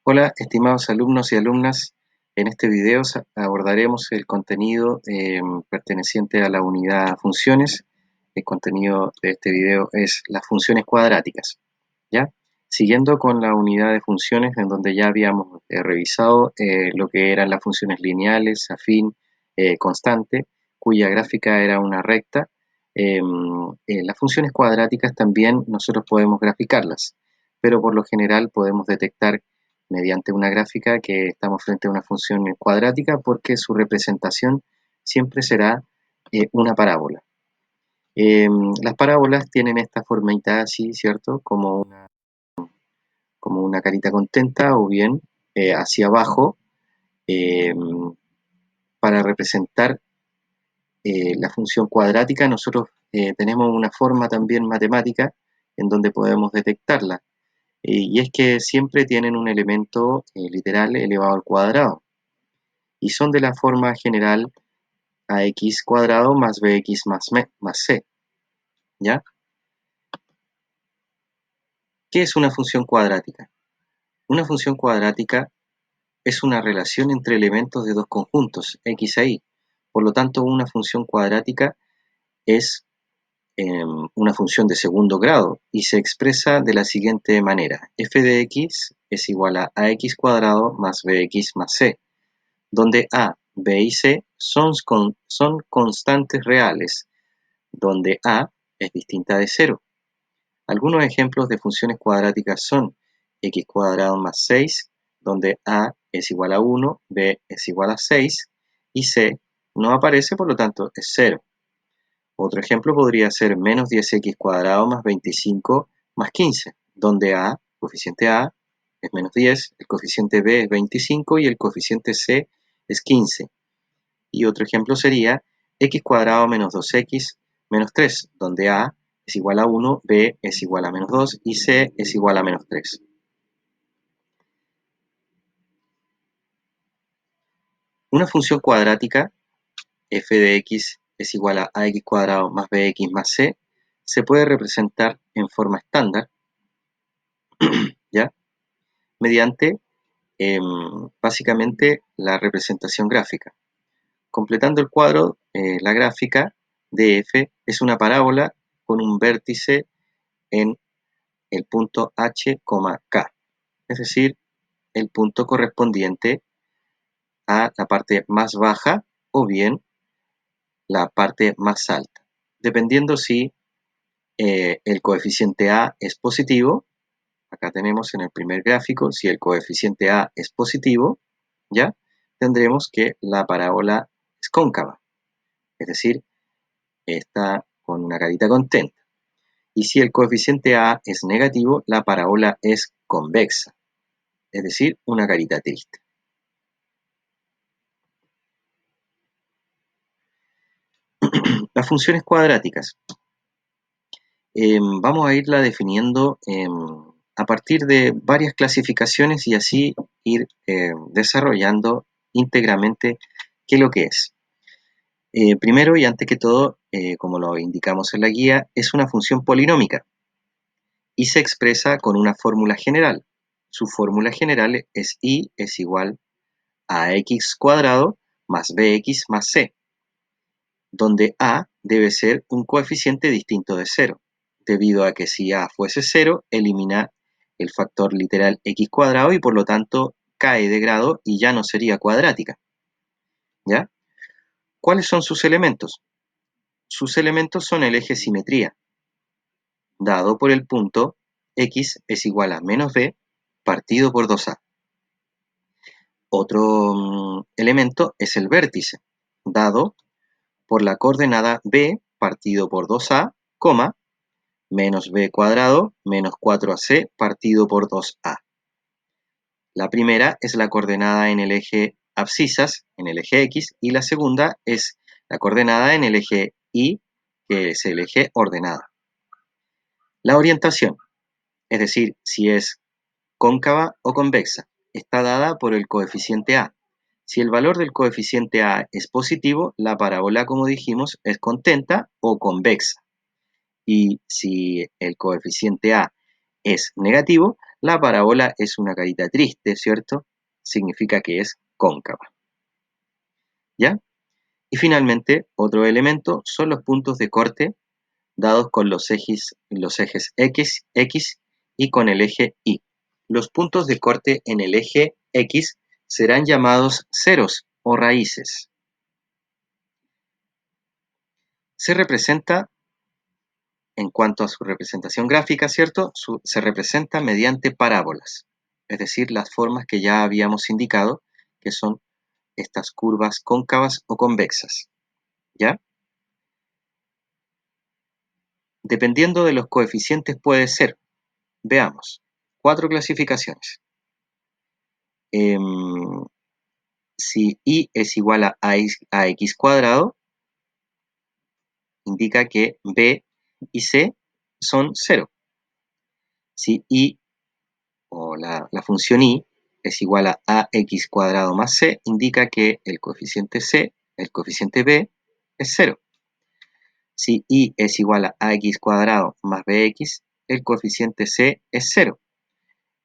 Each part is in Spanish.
Hola, estimados alumnos y alumnas. En este video abordaremos el contenido perteneciente a la unidad funciones. El contenido de este video es las funciones cuadráticas, ¿ya? Siguiendo con la unidad de funciones en donde ya habíamos revisado lo que eran las funciones lineales, afín, constante, cuya gráfica era una recta. Las funciones cuadráticas también nosotros podemos graficarlas, pero por lo general podemos detectar mediante una gráfica que estamos frente a una función cuadrática porque su representación siempre será una parábola. Las parábolas tienen esta formita así, ¿cierto? Como una carita contenta o bien hacia abajo eh, para representar la función cuadrática. Nosotros tenemos una forma también matemática en donde podemos detectarla. Y es que siempre tienen un elemento literal elevado al cuadrado. Y son de la forma general ax cuadrado más bx más c, ¿ya? ¿Qué es una función cuadrática? Una función cuadrática es una relación entre elementos de dos conjuntos, x e y. Por lo tanto, una función cuadrática es una función de segundo grado y se expresa de la siguiente manera. F de x es igual a ax cuadrado más bx más c, donde a, b y c son constantes reales, donde a es distinta de 0. Algunos ejemplos de funciones cuadráticas son x cuadrado más 6, donde a es igual a 1, b es igual a 6 y c no aparece, por lo tanto es 0. Otro ejemplo podría ser menos 10x cuadrado más 25 más 15, donde a, coeficiente a, es menos 10, el coeficiente b es 25 y el coeficiente c es 15. Y otro ejemplo sería x cuadrado menos 2x menos 3, donde a es igual a 1, b es igual a menos 2 y c es igual a menos 3. Una función cuadrática, f de x es igual a ax cuadrado más bx más c, se puede representar en forma estándar, ¿ya? Mediante básicamente la representación gráfica. Completando el cuadro, la gráfica de f es una parábola con un vértice en el punto H, K, es decir, el punto correspondiente a la parte más baja o bien la parte más alta, dependiendo si el coeficiente A es positivo. Acá tenemos en el primer gráfico, si el coeficiente A es positivo, ¿ya? Tendremos que la parábola es cóncava, es decir, está con una carita contenta. Y si el coeficiente A es negativo, la parábola es convexa, es decir, una carita triste. Las funciones cuadráticas. Vamos a irla definiendo a partir de varias clasificaciones y así ir desarrollando íntegramente qué es lo que es. Primero y antes que todo, como lo indicamos en la guía, es una función polinómica y se expresa con una fórmula general. Su fórmula general es y es igual a x cuadrado más bx más c, donde a debe ser un coeficiente distinto de 0, debido a que si a fuese 0, elimina el factor literal x cuadrado y por lo tanto cae de grado y ya no sería cuadrática, ¿ya? ¿Cuáles son sus elementos? Sus elementos son el eje simetría, dado por el punto x es igual a menos b partido por 2a. Otro elemento es el vértice, dado por la coordenada b partido por 2a, menos b cuadrado menos 4ac partido por 2a. La primera es la coordenada en el eje abscisas, en el eje x, y la segunda es la coordenada en el eje y, que es el eje ordenada. La orientación, es decir, si es cóncava o convexa, está dada por el coeficiente a. Si el valor del coeficiente a es positivo, la parábola, como dijimos, es contenta o convexa. Y si el coeficiente a es negativo, La parábola es una carita triste, ¿cierto? Significa que es cóncava. ¿Ya? Y finalmente, otro elemento son los puntos de corte dados con los ejes X y con el eje Y. Los puntos de corte en el eje X serán llamados ceros o raíces. Se representa, en cuanto a su representación gráfica, ¿cierto? Se representa mediante parábolas, es decir, las formas que ya habíamos indicado, que son estas curvas cóncavas o convexas, ¿ya? Dependiendo de los coeficientes puede ser, veamos, 4 clasificaciones. Si y es igual a x cuadrado, indica que b y c son 0. Si y o la función y es igual a ax cuadrado más c, indica que el coeficiente c, el coeficiente b, es 0. Si y es igual a ax cuadrado más bx, el coeficiente c es 0.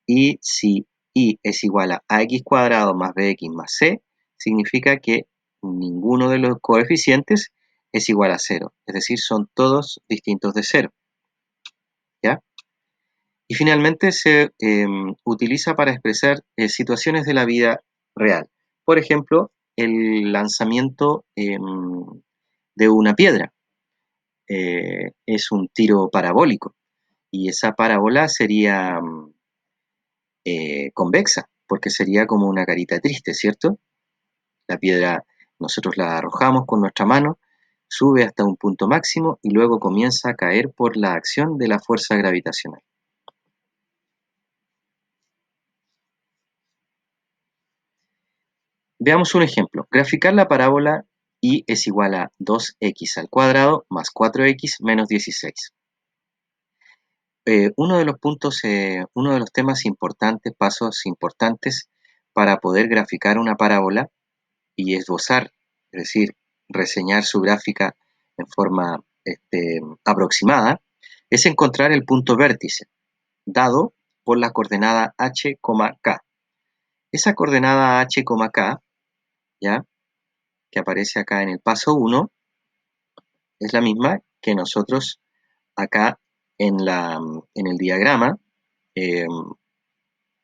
Y si y es igual a ax cuadrado más bx más c, significa que ninguno de los coeficientes es igual a 0. Es decir, son todos distintos de 0. ¿Ya? Y finalmente se utiliza para expresar situaciones de la vida real. Por ejemplo, el lanzamiento de una piedra. Es un tiro parabólico. Y esa parábola sería convexa, porque sería como una carita triste, ¿cierto? La piedra nosotros la arrojamos con nuestra mano, sube hasta un punto máximo y luego comienza a caer por la acción de la fuerza gravitacional. Veamos un ejemplo. Graficar la parábola y es igual a 2x al cuadrado más 4x menos 16. Uno de los puntos, uno de los temas importantes, pasos importantes para poder graficar una parábola y esbozar, es decir, reseñar su gráfica en forma aproximada, es encontrar el punto vértice, dado por la coordenada h, k. Esa coordenada h, k, ¿ya?, que aparece acá en el paso 1, es la misma que nosotros acá en el diagrama eh,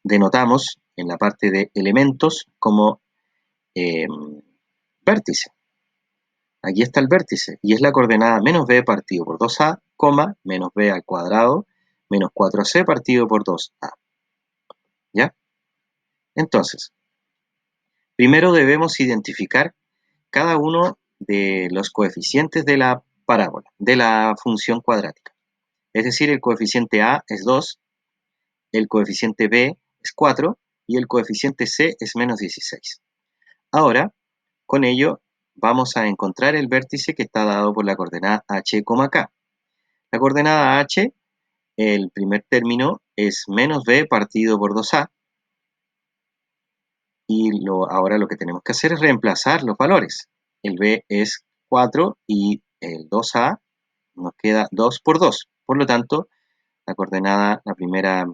denotamos en la parte de elementos como eh, vértice. Aquí está el vértice y es la coordenada menos b partido por 2a, menos b al cuadrado, menos 4c partido por 2a. ¿Ya? Entonces, primero debemos identificar cada uno de los coeficientes de la parábola, de la función cuadrática. Es decir, el coeficiente a es 2, el coeficiente b es 4 y el coeficiente c es menos 16. Ahora, con ello, vamos a encontrar el vértice que está dado por la coordenada h, k. La coordenada h, el primer término es menos b partido por 2a, y ahora lo que tenemos que hacer es reemplazar los valores. El b es 4 y el 2a nos queda 2 por 2. Por lo tanto, la primera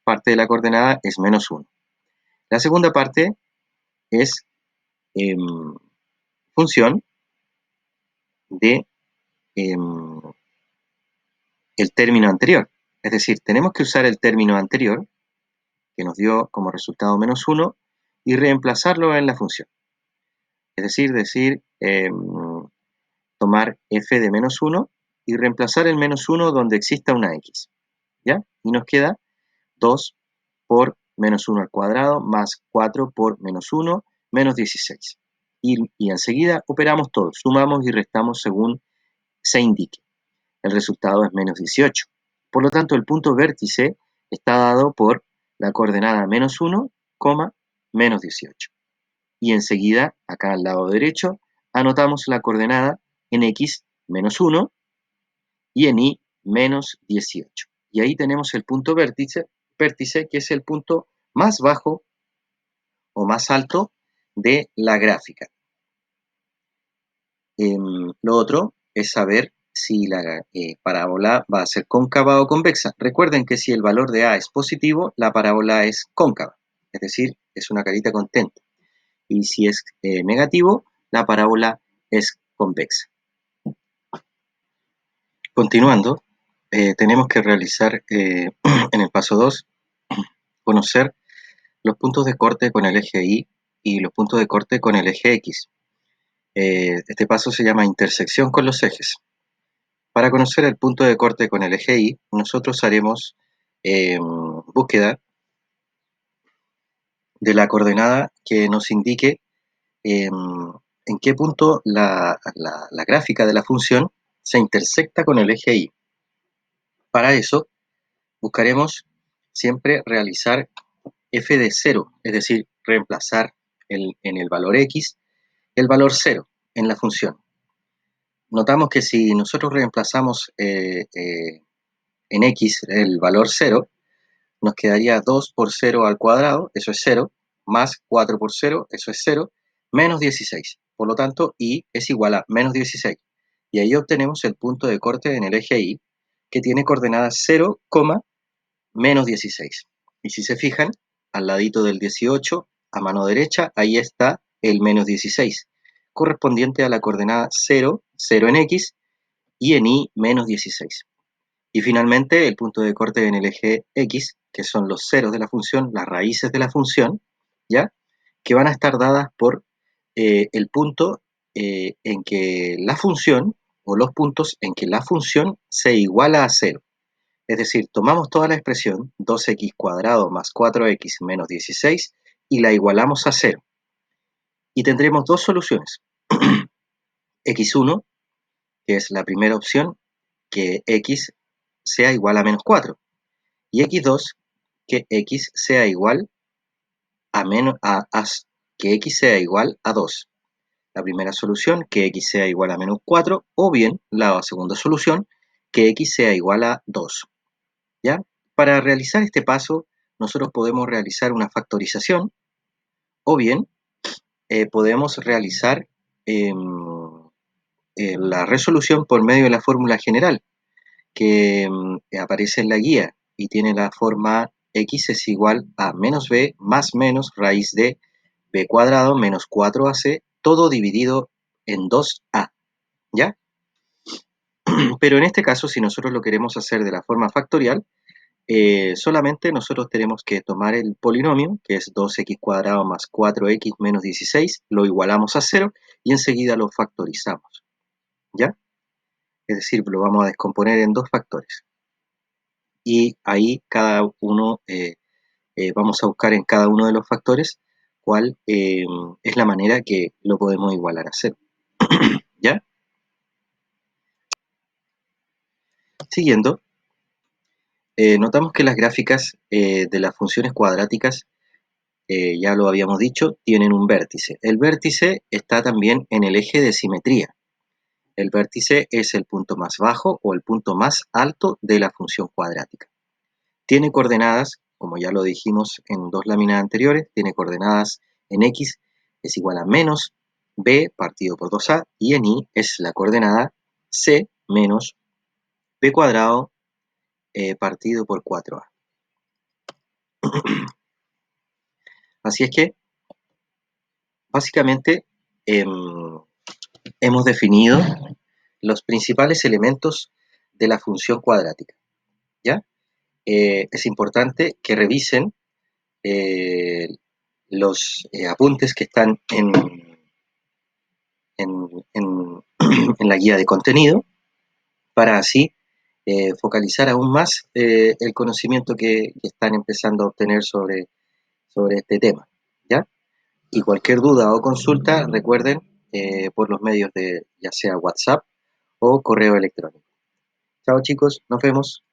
parte de la coordenada es menos 1. La segunda parte es función de el término anterior. Es decir, tenemos que usar el término anterior, que nos dio como resultado menos 1, y reemplazarlo en la función. Es decir, tomar f de menos 1 y reemplazar el menos 1 donde exista una x. ¿Ya? Y nos queda 2 por menos 1 al cuadrado más 4 por menos 1 menos 16. Y enseguida operamos todo, sumamos y restamos según se indique. El resultado es menos 18. Por lo tanto, el punto vértice está dado por la coordenada menos 1, menos 18. Y enseguida, acá al lado derecho, anotamos la coordenada en x menos 1 y en y menos 18. Y ahí tenemos el punto vértice que es el punto más bajo o más alto de la gráfica. Lo otro es saber si la parábola va a ser cóncava o convexa. Recuerden que si el valor de A es positivo, la parábola es cóncava, es decir, es una carita contenta. Y si es negativo, la parábola es convexa. Continuando, tenemos que realizar en el paso 2, conocer los puntos de corte con el eje Y y los puntos de corte con el eje X. Este paso se llama intersección con los ejes. Para conocer el punto de corte con el eje Y, nosotros haremos búsqueda de la coordenada que nos indique en qué punto la gráfica de la función se intersecta con el eje Y. Para eso, buscaremos siempre realizar f de 0, es decir, reemplazar en el valor x el valor 0 en la función. Notamos que si nosotros reemplazamos en x el valor 0, nos quedaría 2 por 0 al cuadrado, eso es 0, más 4 por 0, eso es 0, menos 16. Por lo tanto, y es igual a menos 16. Y ahí obtenemos el punto de corte en el eje Y, que tiene coordenadas 0, menos 16. Y si se fijan, al ladito del 18, a mano derecha, ahí está el menos 16, correspondiente a la coordenada 0, 0 en x, y en y menos 16. Y finalmente el punto de corte en el eje X, que son los ceros de la función, las raíces de la función, ¿ya? Que van a estar dadas por el punto en que la función, o los puntos en que la función se iguala a 0. Es decir, tomamos toda la expresión 2x cuadrado más 4x menos 16 y la igualamos a 0. Y tendremos dos soluciones. x1, que es la primera opción, que x sea igual a menos 4. Y x2, que x sea igual a que x sea igual a 2. La primera solución, que x sea igual a menos 4, o bien la segunda solución, que x sea igual a 2. ¿Ya? Para realizar este paso, nosotros podemos realizar una factorización, o bien podemos realizar la resolución por medio de la fórmula general, que aparece en la guía y tiene la forma x es igual a menos b más menos raíz de b cuadrado menos 4ac, todo dividido en 2a, ¿ya? Pero en este caso, si nosotros lo queremos hacer de la forma factorial, solamente nosotros tenemos que tomar el polinomio, que es 2x cuadrado más 4x menos 16, lo igualamos a 0 y enseguida lo factorizamos, ¿ya? Es decir, lo vamos a descomponer en dos factores. Y ahí cada uno, vamos a buscar en cada uno de los factores cuál es la manera que lo podemos igualar a 0, ¿ya? Siguiendo, notamos que las gráficas de las funciones cuadráticas, ya lo habíamos dicho, tienen un vértice. El vértice está también en el eje de simetría. El vértice es el punto más bajo o el punto más alto de la función cuadrática. Tiene coordenadas, como ya lo dijimos en dos láminas anteriores, tiene coordenadas en x es igual a menos b partido por 2a, y en y es la coordenada c menos b cuadrado partido por 4a. Así es que, básicamente, hemos definido los principales elementos de la función cuadrática, ¿ya? Es importante que revisen eh, los apuntes que están en la guía de contenido, para así focalizar aún más el conocimiento que están empezando a obtener sobre este tema, ¿ya? Y cualquier duda o consulta, recuerden, por los medios de ya sea WhatsApp o correo electrónico. Chao chicos, nos vemos.